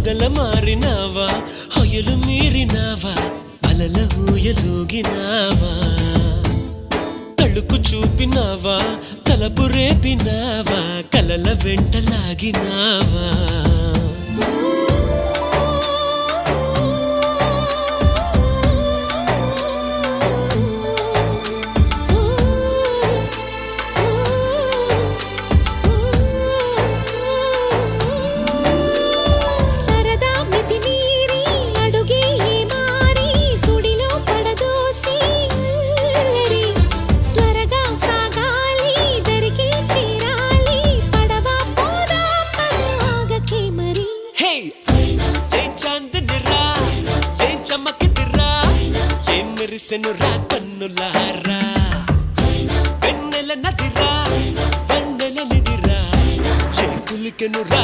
పొగల మారినావా హొయలు మీరినావా అలల ఊయలూగినావా తళుకు చూపినావా తలపు రేపినావా కలల వెంటలాగినావా మెరిసెనురా కన్నులారా వెన్నెల నదిరా వెన్నెల నిదిరా ఏ కులికెనురా